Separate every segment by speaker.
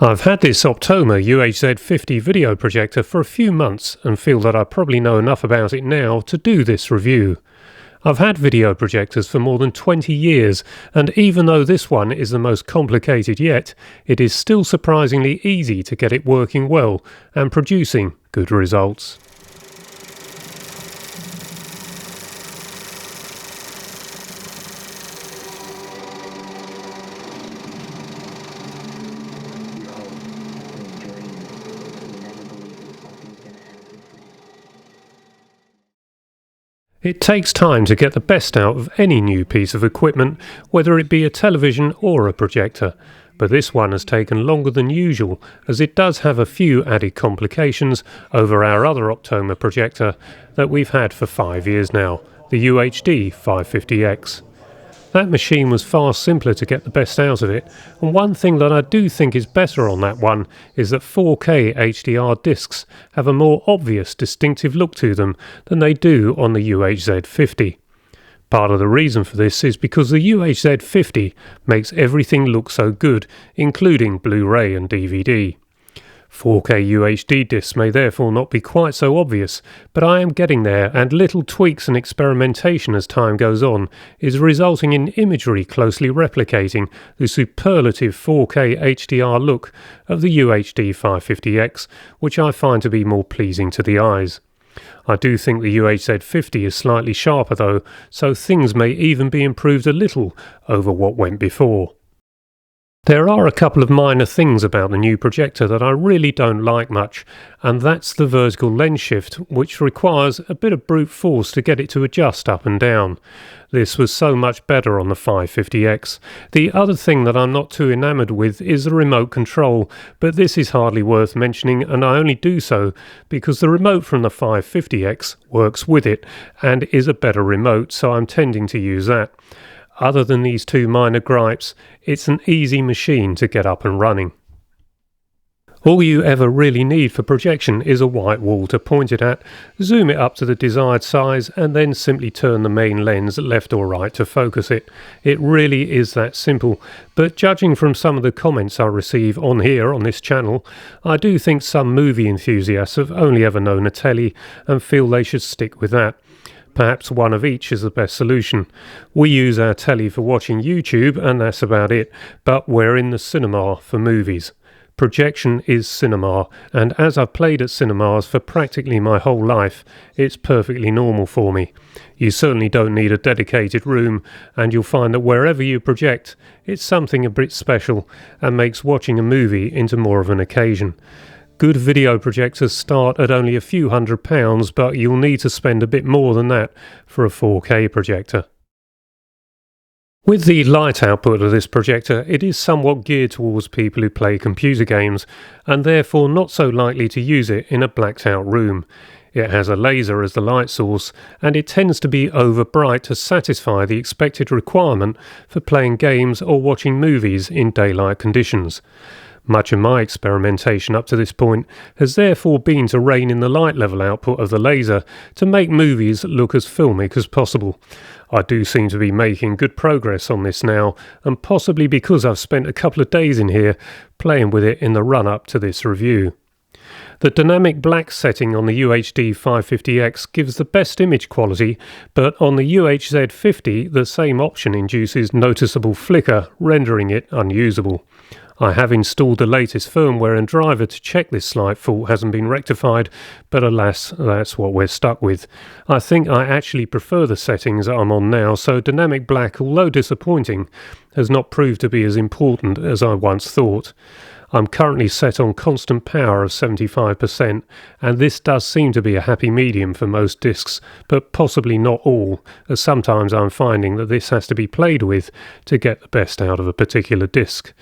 Speaker 1: I've had this Optoma UHZ50 video projector for a few months and feel that I probably know enough about it now to do this review. I've had video projectors for more than 20 years, and even though this one is the most complicated yet, it is still surprisingly easy to get it working well and producing good results. It takes time to get the best out of any new piece of equipment, whether it be a television or a projector, but this one has taken longer than usual as it does have a few added complications over our other Optoma projector that we've had for 5 years now, the UHD550X. That machine was far simpler to get the best out of it, and one thing that I do think is better on that one is that 4K HDR discs have a more obvious distinctive look to them than they do on the UHZ50. Part of the reason for this is because the UHZ50 makes everything look so good, including Blu-ray and DVD. 4K UHD discs may therefore not be quite so obvious, but I am getting there, and little tweaks and experimentation as time goes on is resulting in imagery closely replicating the superlative 4K HDR look of the UHD550X, which I find to be more pleasing to the eyes. I do think the UHZ50 is slightly sharper though, so things may even be improved a little over what went before. There are a couple of minor things about the new projector that I really don't like much, and that's the vertical lens shift, which requires a bit of brute force to get it to adjust up and down. This was so much better on the 550X. The other thing that I'm not too enamoured with is the remote control, but this is hardly worth mentioning, and I only do so because the remote from the 550X works with it and is a better remote, so I'm tending to use that. Other than these two minor gripes, it's an easy machine to get up and running. All you ever really need for projection is a white wall to point it at, zoom it up to the desired size, and then simply turn the main lens left or right to focus it. It really is that simple, but judging from some of the comments I receive on here on this channel, I do think some movie enthusiasts have only ever known a telly and feel they should stick with that. Perhaps one of each is the best solution. We use our telly for watching YouTube and that's about it, but we're in the cinema for movies. Projection is cinema, and as I've played at cinemas for practically my whole life, it's perfectly normal for me. You certainly don't need a dedicated room, and you'll find that wherever you project, it's something a bit special and makes watching a movie into more of an occasion. Good video projectors start at only a few £100, but you'll need to spend a bit more than that for a 4K projector. With the light output of this projector, it is somewhat geared towards people who play computer games, and therefore not so likely to use it in a blacked out room. It has a laser as the light source, and it tends to be over bright to satisfy the expected requirement for playing games or watching movies in daylight conditions. Much of my experimentation up to this point has therefore been to rein in the light level output of the laser to make movies look as filmic as possible. I do seem to be making good progress on this now, and possibly because I've spent a couple of days in here playing with it in the run-up to this review. The dynamic black setting on the UHD550X gives the best image quality, but on the UHZ50 the same option induces noticeable flicker, rendering it unusable. I have installed the latest firmware and driver to check this slight fault hasn't been rectified, but alas, that's what we're stuck with. I think I actually prefer the settings I'm on now, so dynamic black, although disappointing, has not proved to be as important as I once thought. I'm currently set on constant power of 75%, and this does seem to be a happy medium for most discs, but possibly not all, as sometimes I'm finding that this has to be played with to get the best out of a particular disc.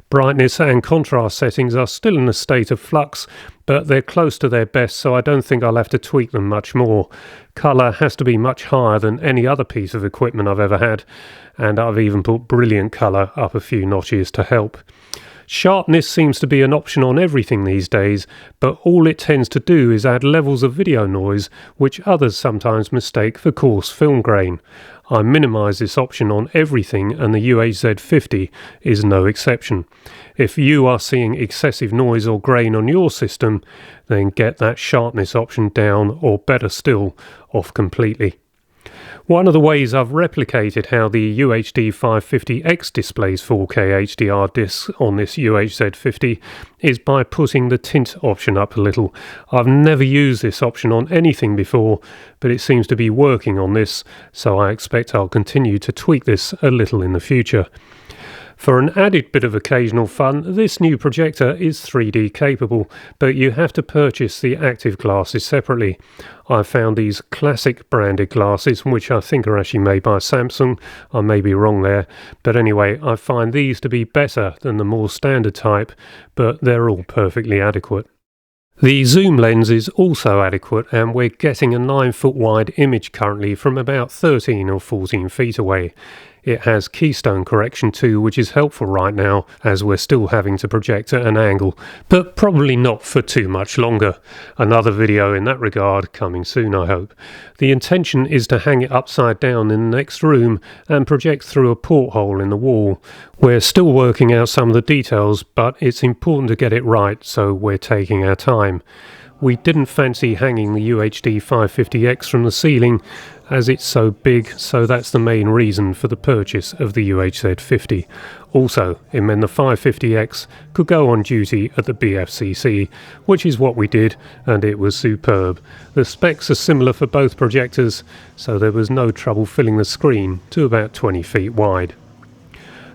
Speaker 1: Brightness and contrast settings are still in a state of flux, but they're close to their best, so I don't think I'll have to tweak them much more. Colour has to be much higher than any other piece of equipment I've ever had, and I've even put brilliant colour up a few notches to help. Sharpness seems to be an option on everything these days, but all it tends to do is add levels of video noise which others sometimes mistake for coarse film grain. I minimise this option on everything, and the UHZ50 is no exception. If you are seeing excessive noise or grain on your system, then get that sharpness option down, or better still, off completely. One of the ways I've replicated how the UHD550X displays 4K HDR discs on this UHZ50 is by putting the tint option up a little. I've never used this option on anything before, but it seems to be working on this, so I expect I'll continue to tweak this a little in the future. For an added bit of occasional fun, this new projector is 3D capable, but you have to purchase the active glasses separately. I found these classic branded glasses, which I think are actually made by Samsung. I may be wrong there, but anyway, I find these to be better than the more standard type, but they're all perfectly adequate. The zoom lens is also adequate, and we're getting a 9-foot wide image currently from about 13 or 14 feet away. It has keystone correction too, which is helpful right now as we're still having to project at an angle, but probably not for too much longer. Another video in that regard coming soon, I hope. The intention is to hang it upside down in the next room and project through a porthole in the wall. We're still working out some of the details, but it's important to get it right, so we're taking our time. We didn't fancy hanging the UHD550X from the ceiling as it's so big, so that's the main reason for the purchase of the UHZ50. Also, it meant the 550X could go on duty at the BFCC, which is what we did, and it was superb. The specs are similar for both projectors, so there was no trouble filling the screen to about 20 feet wide.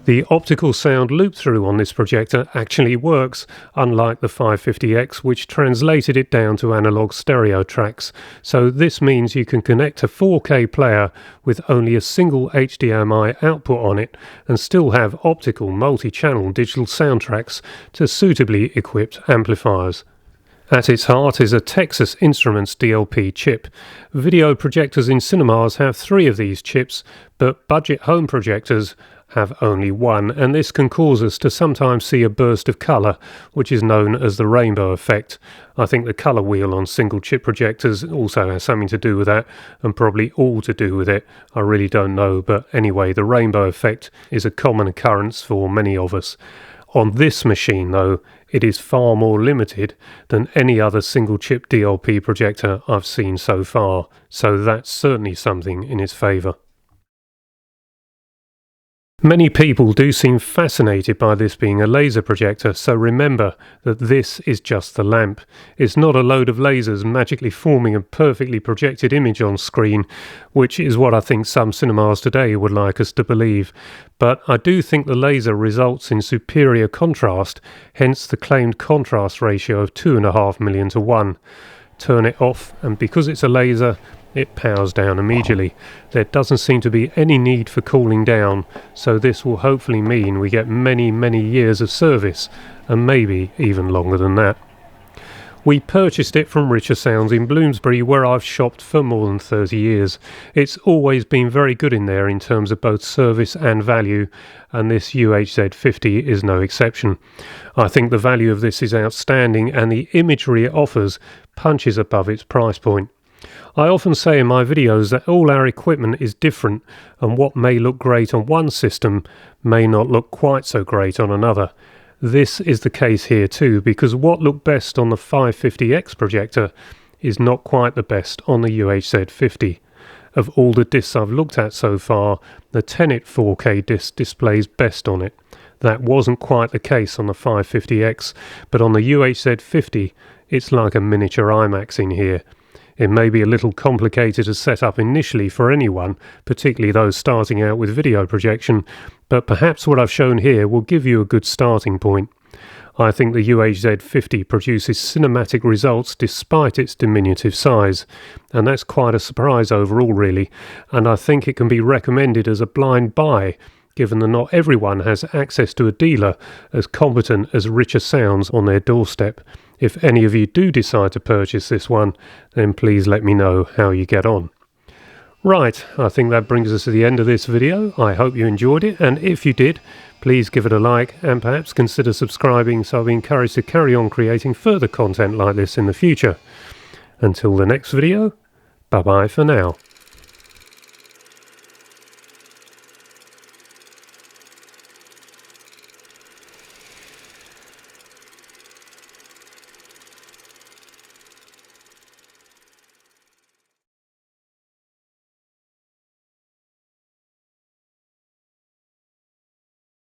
Speaker 1: The optical sound loop-through on this projector actually works, unlike the 550X, which translated it down to analog stereo tracks. So this means you can connect a 4K player with only a single HDMI output on it and still have optical multi-channel digital soundtracks to suitably equipped amplifiers. At its heart is a Texas Instruments DLP chip. Video projectors in cinemas have 3 of these chips, but budget home projectors have only 1, and this can cause us to sometimes see a burst of colour, which is known as the rainbow effect. I think the colour wheel on single chip projectors also has something to do with that, and probably all to do with it. I really don't know, but anyway, the rainbow effect is a common occurrence for many of us. On this machine though, it is far more limited than any other single chip DLP projector I've seen so far, so that's certainly something in its favour. Many people do seem fascinated by this being a laser projector, so remember that this is just the lamp. It's not a load of lasers magically forming a perfectly projected image on screen, which is what I think some cinemas today would like us to believe. But I do think the laser results in superior contrast, hence the claimed contrast ratio of 2.5 million to 1. Turn it off, and because it's a laser, it powers down immediately. There doesn't seem to be any need for cooling down, so this will hopefully mean we get many years of service, and maybe even longer than that. We purchased it from Richer Sounds in Bloomsbury, where I've shopped for more than 30 years. It's always been very good in there in terms of both service and value, and this UHZ50 is no exception. I think the value of this is outstanding, and the imagery it offers punches above its price point. I often say in my videos that all our equipment is different, and what may look great on one system may not look quite so great on another. This is the case here too, because what looked best on the 550X projector is not quite the best on the UHZ50. Of all the discs I've looked at so far, the Tint 4K disc displays best on it. That wasn't quite the case on the 550X, but on the UHZ50 it's like a miniature IMAX in here. It may be a little complicated to set up initially for anyone, particularly those starting out with video projection, but perhaps what I've shown here will give you a good starting point. I think the UHZ50 produces cinematic results despite its diminutive size, and that's quite a surprise overall really, and I think it can be recommended as a blind buy, given that not everyone has access to a dealer as competent as Richer Sounds on their doorstep. If any of you do decide to purchase this one, then please let me know how you get on. Right, I think that brings us to the end of this video. I hope you enjoyed it, and if you did, please give it a like and perhaps consider subscribing so I'll be encouraged to carry on creating further content like this in the future. Until the next video, bye bye for now.